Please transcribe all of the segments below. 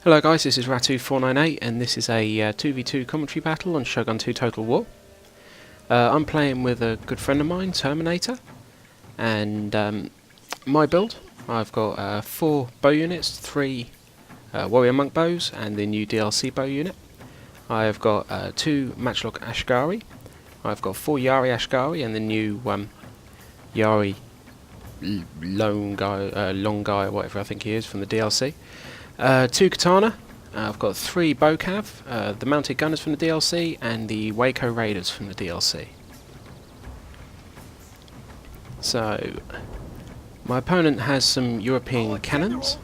Hello guys, this is Ratu498 and this is a 2v2 commentary battle on Shogun 2 Total War. I'm playing with a good friend of mine, Terminator, and my build, I've got 4 bow units, 3 warrior monk bows and the new DLC bow unit. I've got 2 matchlock Ashgari, I've got 4 Yari Ashgari and the new Yari long guy, whatever I think he is from the DLC. 2 katana, I've got 3 bow cav, the mounted gunners from the DLC, and the Waco raiders from the DLC. So, my opponent has some European cannons,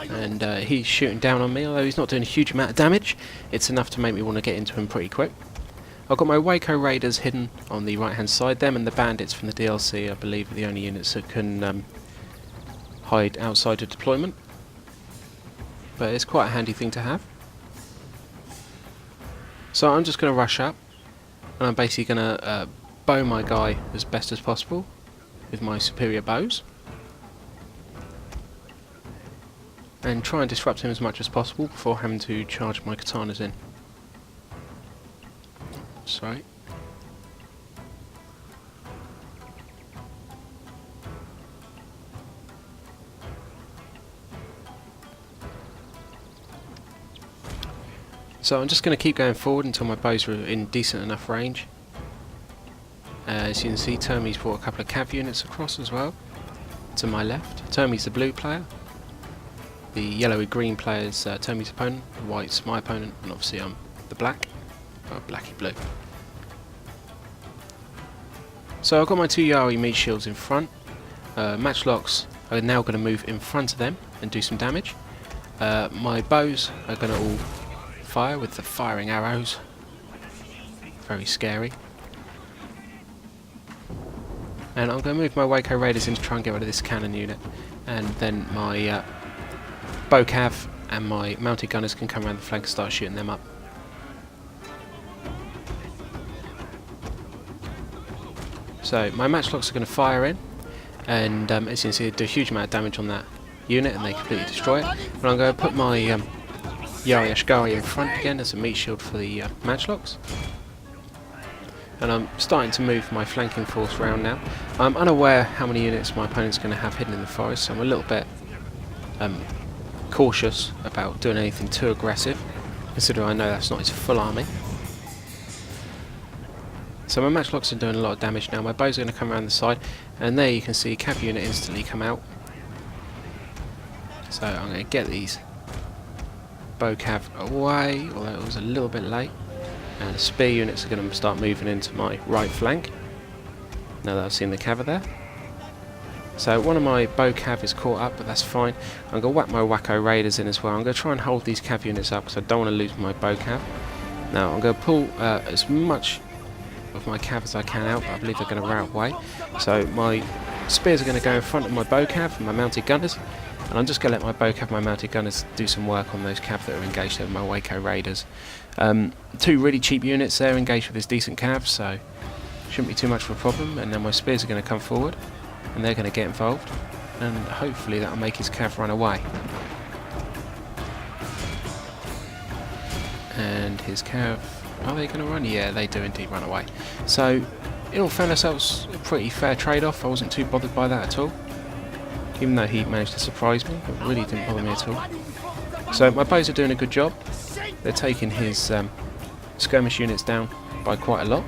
and he's shooting down on me, although he's not doing a huge amount of damage. It's enough to make me want to get into him pretty quick. I've got my Waco raiders hidden on the right hand side. Them and the bandits from the DLC, I believe, are the only units that can hide outside of deployment. But it's quite a handy thing to have. So I'm just going to rush up, and I'm basically going to bow my guy as best as possible with my superior bows, and try and disrupt him as much as possible before having to charge my katanas in. Sorry. So I'm just going to keep going forward until my bows are in decent enough range. As you can see, Termi's brought a couple of cav units across as well, to my left. Termi's the blue player. The yellowy-green player is Termi's opponent, the white's my opponent, and obviously I'm the black, or blacky-blue. So I've got my 2 Yari meat shields in front. Matchlocks are now going to move in front of them and do some damage. My bows are going to all fire with the firing arrows. Very scary. And I'm going to move my Waco raiders in to try and get rid of this cannon unit, and then my bow cav and my mounted gunners can come around the flank and start shooting them up. So my matchlocks are going to fire in, and as you can see, they do a huge amount of damage on that unit and they completely destroy it. But I'm going to put my Yari Ashgari in front again as a meat shield for the matchlocks. And I'm starting to move my flanking force around now. I'm unaware how many units my opponent's going to have hidden in the forest, so I'm a little bit cautious about doing anything too aggressive, considering I know that's not his full army. So my matchlocks are doing a lot of damage now. My bows are going to come around the side, and there you can see a cav unit instantly come out. So I'm going to get these bow cav away, although it was a little bit late, and the spear units are going to start moving into my right flank now that I've seen the cav there. So one of my bow cav is caught up, but that's fine. I'm going to whack my Waco raiders in as well. I'm going to try and hold these cav units up because I don't want to lose my bow cav. Now I'm going to pull as much of my cav as I can out, but I believe they're going to rout away. So my spears are going to go in front of my bow cav and my mounted gunners, and I'm just going to let my bow cav and my mounted gunners do some work on those cav that are engaged with my Waco raiders. 2 really cheap units there engaged with this decent cav, so shouldn't be too much of a problem. And then my spears are going to come forward and they're going to get involved, and hopefully that will make his cav run away. And his cav, are they going to run? Yeah, they do indeed run away. So in all fairness, that was a pretty fair trade-off. I wasn't too bothered by that at all, even though he managed to surprise me. It really didn't bother me at all. So my bows are doing a good job. They're taking his skirmish units down by quite a lot.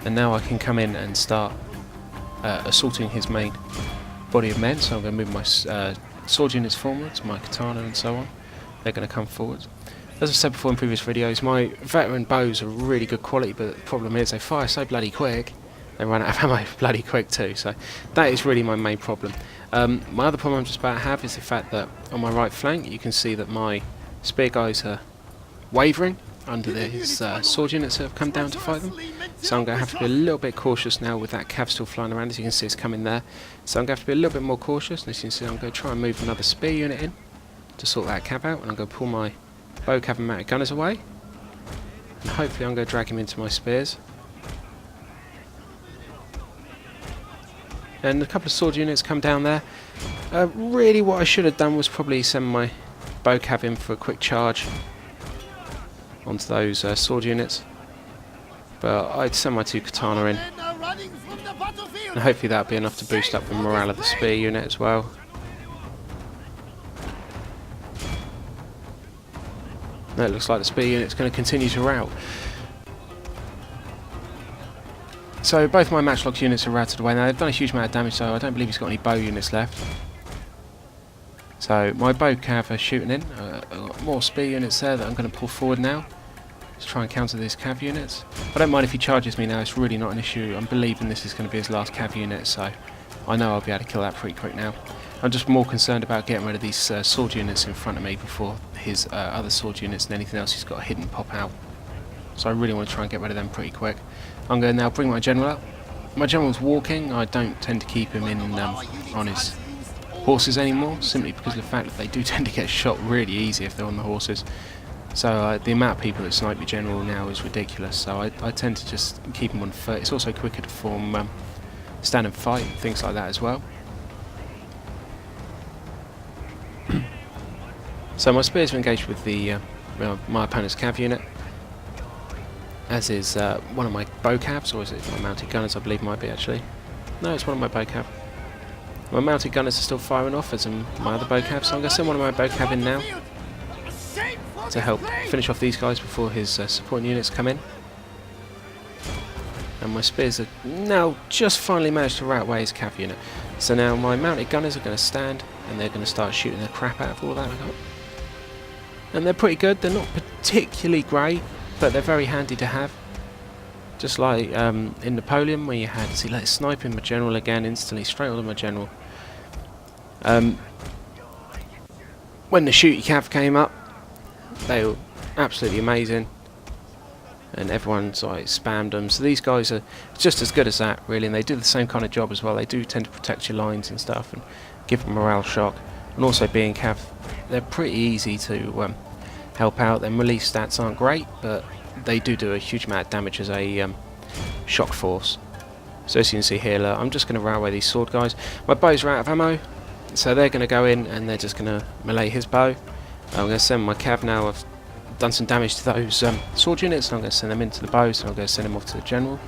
And now I can come in and start assaulting his main body of men. So I'm going to move my sword units forwards, my katana and so on. They're going to come forwards. As I've said before in previous videos, my veteran bows are really good quality, but the problem is they fire so bloody quick. They run out of ammo bloody quick too, so that is really my main problem. My other problem I'm just about to have is the fact that on my right flank you can see that my spear guys are wavering under his sword units that have come down to fight them. So I'm going to have to be a little bit cautious now with that cav still flying around. As you can see, it's coming there. So I'm going to have to be a little bit more cautious. And as you can see, I'm going to try and move another spear unit in to sort that cav out, and I'm going to pull my bow cav and mounted gunners away, and hopefully I'm going to drag him into my spears. and a couple of sword units come down there. Really what I should have done was probably send my bow cav in for a quick charge onto those sword units, but I'd send my 2 katana in, and hopefully that'll be enough to boost up the morale of the spear unit as well. It looks like the spear unit's going to continue to rout. So both my matchlock units are routed away. Now they've done a huge amount of damage, so I don't believe he's got any bow units left. So my bow cav are shooting in. I've got more spear units there that I'm going to pull forward now to try and counter these cav units. I don't mind if he charges me now, it's really not an issue. I'm believing this is going to be his last cav unit, so I know I'll be able to kill that pretty quick now. I'm just more concerned about getting rid of these sword units in front of me before his other sword units and anything else he's got hidden pop out. So I really want to try and get rid of them pretty quick. I'm going to now bring my general up. My general's walking. I don't tend to keep him in on his horses anymore, simply because of the fact that they do tend to get shot really easy if they're on the horses. So the amount of people that snipe your general now is ridiculous, so I tend to just keep him on foot. It's also quicker to form stand and fight, things like that as well. So my spears are engaged with the my opponent's cav unit, as is one of my bow cavs, or is it my mounted gunners? I believe it might be actually. No, it's one of my bow cav. My mounted gunners are still firing off, as in my other bow cav, so I'm going to send one of my bow cav in now to help finish off these guys before his supporting units come in. And my spears are now just finally managed to rout away his cav unit. So now my mounted gunners are going to stand, and they're going to start shooting the crap out of all that I got. And they're pretty good. They're not particularly great, but they're very handy to have. Just like in Napoleon, where you had, see, like sniping my general again instantly, straight onto my general. When the shooty cav came up, they were absolutely amazing, and everyone's like spammed them. So these guys are just as good as that, really, and they do the same kind of job as well. They do tend to protect your lines and stuff, and give them morale shock. And also being cav, they're pretty easy to help out. Their release stats aren't great, but they do a huge amount of damage as a shock force. So as you can see here, look, I'm just going to rout away these sword guys. My bows are out of ammo, so they're going to go in and they're just going to melee his bow. I'm going to send my cav now. I've done some damage to those sword units, and I'm going to send them into the bows, and I'm going to send them off to the general.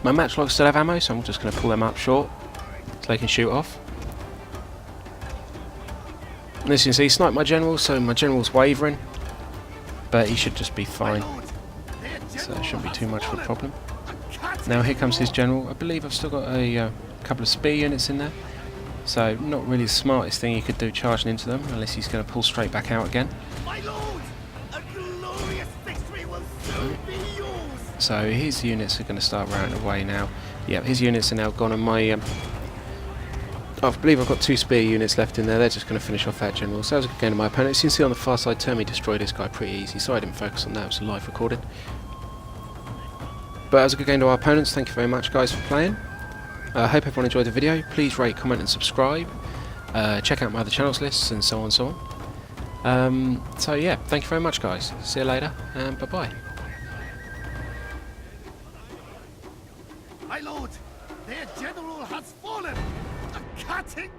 My matchlocks still have ammo, so I'm just going to pull them up short so they can shoot off. And as you can see, snipe my general, so my general's wavering, but he should just be fine, so it shouldn't be too much of a problem. Now here comes his general. I believe I've still got a couple of spear units in there, so not really the smartest thing you could do charging into them, unless he's going to pull straight back out again. So his units are going to start routing away now. Yeah, his units are now gone, and my I believe I've got 2 spear units left in there. They're just going to finish off that general. So that was a good game to my opponent. As you can see on the far side, Termi destroyed this guy pretty easy, so I didn't focus on that. It was a live recording. But that was a good game to our opponents. Thank you very much, guys, for playing. I hope everyone enjoyed the video. Please rate, comment and subscribe. Check out my other channels lists and so on and so on. So yeah, thank you very much, guys. See you later, and bye-bye. My lord, their general has fallen! A cutting